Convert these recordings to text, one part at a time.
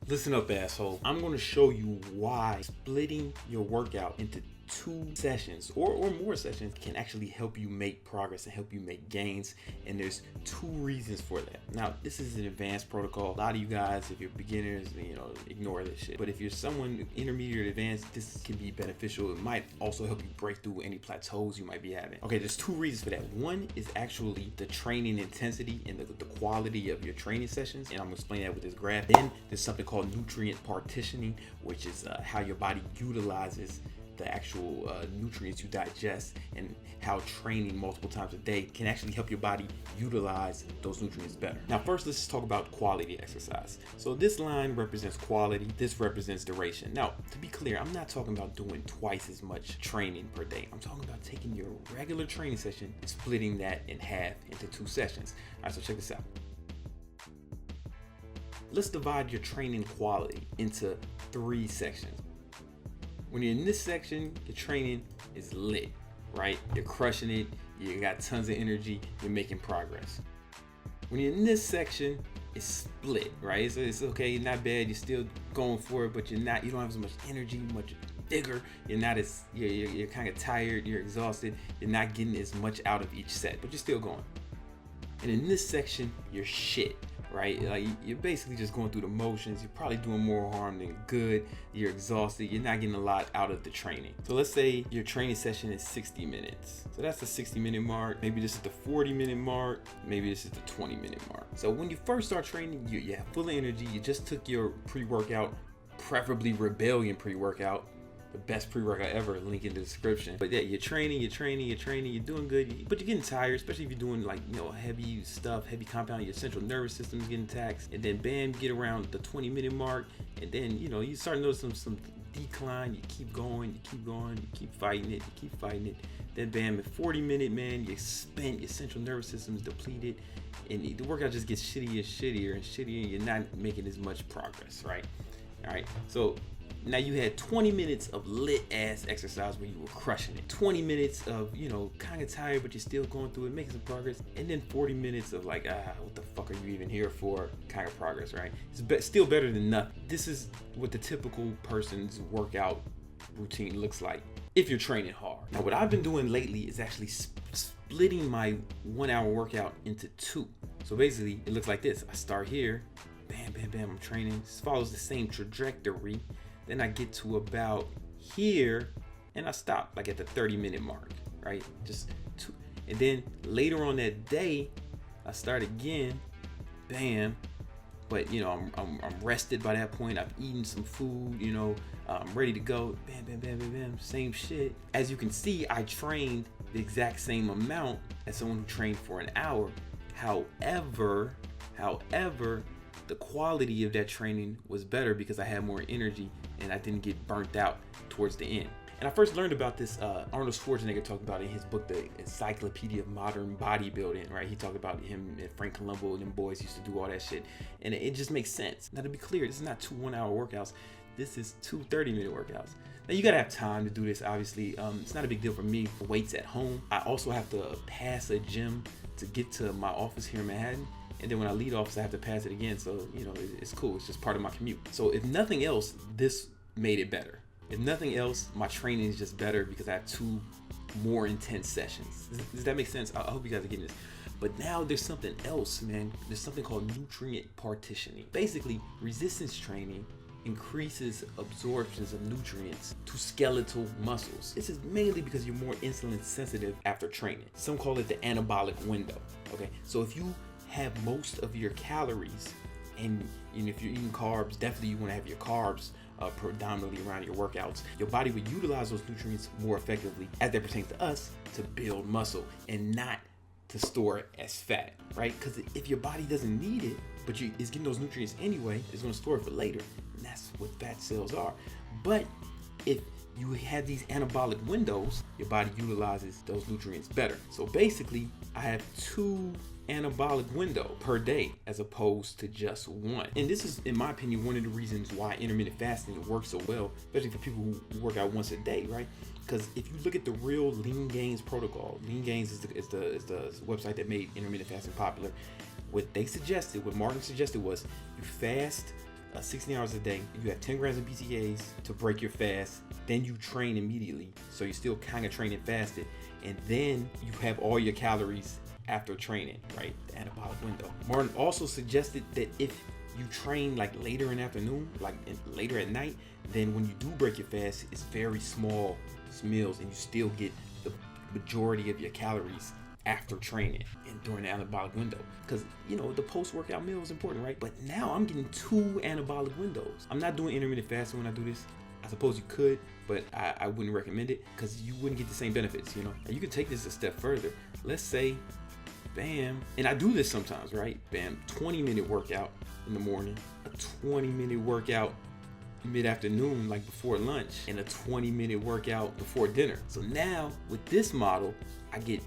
Listen up, asshole. I'm going to show you why splitting your workout into 2 sessions or more sessions can actually help you make progress and help you make gains. And there's 2 reasons for that. Now, this is an advanced protocol. A lot of you guys, if you're beginners, ignore this shit. But if you're someone intermediate or advanced, this can be beneficial. It might also help you break through any plateaus you might be having. Okay, there's 2 reasons for that. One is actually the training intensity and the quality of your training sessions. And I'm gonna explain that with this graph. Then there's something called nutrient partitioning, which is how your body utilizes the actual nutrients you digest, and how training multiple times a day can actually help your body utilize those nutrients better. Now, first, let's talk about quality exercise. So this line represents quality, this represents duration. Now, to be clear, I'm not talking about doing twice as much training per day. I'm talking about taking your regular training session and splitting that in half into 2 sessions. All right, so check this out. Let's divide your training quality into 3 sections. When you're in this section, your training is lit, right? You're crushing it, you got tons of energy, you're making progress. When you're in this section, it's split, right? So it's okay, not bad, you're still going for it, but you don't have as much energy, much bigger, you're kind of tired, you're exhausted, you're not getting as much out of each set, but you're still going. And in this section, you're shit, right? Like, you're basically just going through the motions. You're probably doing more harm than good. You're exhausted. You're not getting a lot out of the training. So let's say your training session is 60 minutes. So that's the 60-minute mark. Maybe this is the 40-minute mark. Maybe this is the 20-minute mark. So when you first start training, you have full of energy. You just took your pre-workout, preferably Rebellion pre-workout. The best pre-workout ever, link in the description. But yeah, you're training, you're doing good, but you're getting tired, especially if you're doing heavy stuff, heavy compound. Your central nervous system is getting taxed, and then bam, get around the 20-minute mark, and then you start to notice some decline. You keep going, you keep fighting it. Then bam, at 40-minute, man, you're spent, your central nervous system is depleted, and the workout just gets shittier, and you're not making as much progress, right? All right, so now you had 20 minutes of lit ass exercise where you were crushing it. 20 minutes of, kind of tired, but you're still going through it, making some progress. And then 40 minutes of like, what the fuck are you even here for? Kind of progress, right? It's still better than nothing. This is what the typical person's workout routine looks like if you're training hard. Now, what I've been doing lately is actually splitting my 1-hour workout into 2. So basically, it looks like this. I start here, bam, I'm training. This follows the same trajectory. Then I get to about here and I stop like at the 30-minute mark, right? Just 2. And then later on that day, I start again, bam. But I'm rested by that point. I've eaten some food, I'm ready to go. Bam, same shit. As you can see, I trained the exact same amount as someone who trained for an hour. However, the quality of that training was better because I had more energy and I didn't get burnt out towards the end. And I first learned about this, Arnold Schwarzenegger talked about it in his book, The Encyclopedia of Modern Bodybuilding, right? He talked about him and Frank Columbo and them boys used to do all that shit. And it just makes sense. Now, to be clear, this is not 2 1-hour workouts. This is 2 30-minute workouts. Now, you gotta have time to do this, obviously. It's not a big deal for me. Weights at home. I also have to pass a gym to get to my office here in Manhattan. And then when I leave office, I have to pass it again. So, it's cool. It's just part of my commute. So if nothing else, this made it better. If nothing else, my training is just better because I have 2 more intense sessions. Does that make sense? I hope you guys are getting this. But now there's something else, man. There's something called nutrient partitioning. Basically, resistance training increases absorptions of nutrients to skeletal muscles. This is mainly because you're more insulin sensitive after training. Some call it the anabolic window. Okay, so if you have most of your calories, and if you're eating carbs, definitely you want to have your carbs predominantly around your workouts. Your body would utilize those nutrients more effectively as they pertain to us to build muscle and not to store it as fat, right? Because if your body doesn't need it, but it's getting those nutrients anyway, it's going to store it for later, and that's what fat cells are. But if you have these anabolic windows, your body utilizes those nutrients better. So basically, I have 2 anabolic window per day as opposed to just 1. And this is, in my opinion, one of the reasons why intermittent fasting works so well, especially for people who work out once a day, right? Because if you look at the real Lean Gains protocol, Lean Gains is the website that made intermittent fasting popular. What they suggested, what Martin suggested was you fast 16 hours a day. You have 10 grams of BCAAs to break your fast. Then you train immediately. So you're still kind of training fasted. And then you have all your calories after training, right? The anabolic window. Martin also suggested that if you train like later in the afternoon, like later at night, then when you do break your fast, it's very small meals and you still get the majority of your calories after training and during the anabolic window. Because the post-workout meal is important, right? But now I'm getting 2 anabolic windows. I'm not doing intermittent fasting when I do this. I suppose you could, but I wouldn't recommend it because you wouldn't get the same benefits, And you can take this a step further. Let's say, bam, and I do this sometimes, right? Bam, 20-minute workout in the morning, a 20-minute workout mid-afternoon, like before lunch, and a 20-minute workout before dinner. So now with this model, I get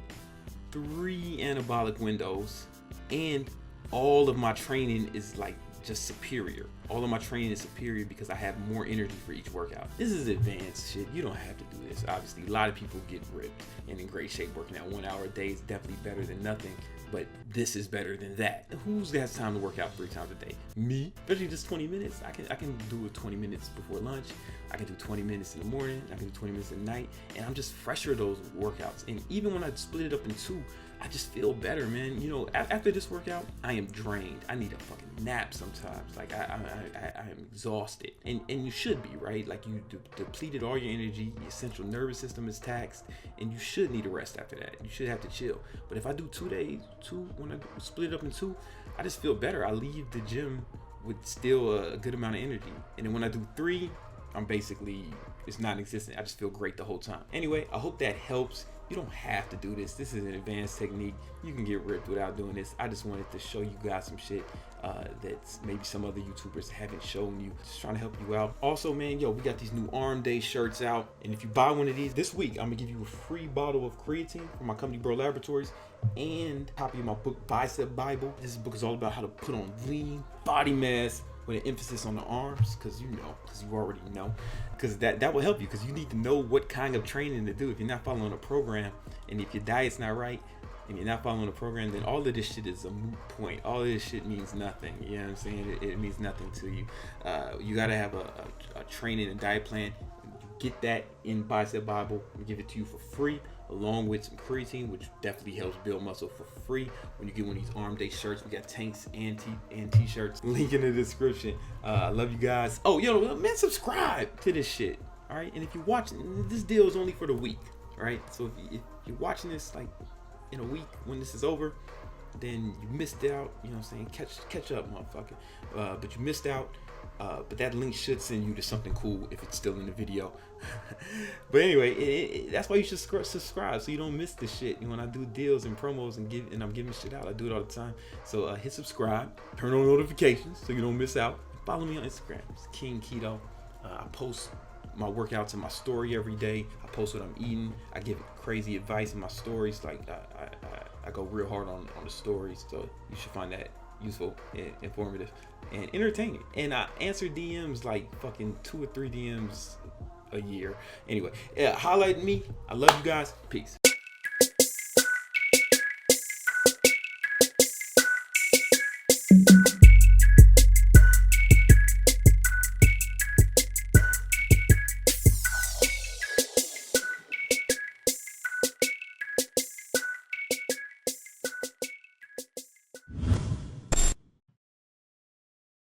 3 anabolic windows, and all of my training is like just superior. All of my training is superior because I have more energy for each workout. This is advanced shit. You don't have to do this. Obviously, a lot of people get ripped and in great shape working out 1 hour a day is definitely better than nothing, but this is better than that. Who's got time to work out 3 times a day? Me? Especially just 20 minutes. I can do it 20 minutes before lunch. I can do 20 minutes in the morning. I can do 20 minutes at night, and I'm just fresher those workouts. And even when I split it up in 2, I just feel better, man. After this workout, I am drained. I need a fucking nap sometimes. Like I am exhausted, and you should be, right? Like you depleted all your energy. Your central nervous system is taxed, and you should need a rest after that. You should have to chill. But if I do 2 days, when I split it up in 2, I just feel better. I leave the gym with still a good amount of energy, and then when I do 3, I'm basically, it's non-existent. I just feel great the whole time. Anyway, I hope that helps. You don't have to do this. This is an advanced technique. You can get ripped without doing this. I just wanted to show you guys some shit that maybe some other YouTubers haven't shown you. Just trying to help you out. Also, man, we got these new Arm Day shirts out. And if you buy one of these this week, I'm gonna give you a free bottle of creatine from my company, Bro Laboratories, and a copy of my book, Bicep Bible. This book is all about how to put on lean body mass with an emphasis on the arms, because you already know, because that will help you, because you need to know what kind of training to do. If you're not following a program, and if your diet's not right, and you're not following a program, then all of this shit is a moot point. All of this shit means nothing. You know what I'm saying? It means nothing to you. You gotta have a training and diet plan. Get that in Bicep Bible. We give it to you for free, along with some creatine, which definitely helps build muscle for free. When you get one of these Arm Day shirts, we got tanks and t-shirts. Link in the description. I love you guys. Oh, man, subscribe to this shit. All right, and if you're watching, this deal is only for the week. All right, so if you're watching this like in a week when this is over, then you missed out. You know what I'm saying? Catch up, motherfucker. But you missed out. But that link should send you to something cool if it's still in the video. But anyway, that's why you should subscribe so you don't miss this shit. When I do deals and promos and I'm giving shit out, I do it all the time. So hit subscribe, turn on notifications so you don't miss out. Follow me on Instagram, it's King Keto. I post my workouts in my story every day. I post what I'm eating. I give crazy advice in my stories. Like I go real hard on the stories. So you should find that useful and informative and entertaining. And I answer DMs like fucking 2 or 3 DMs a year. Anyway, highlight me. I love you guys. Peace.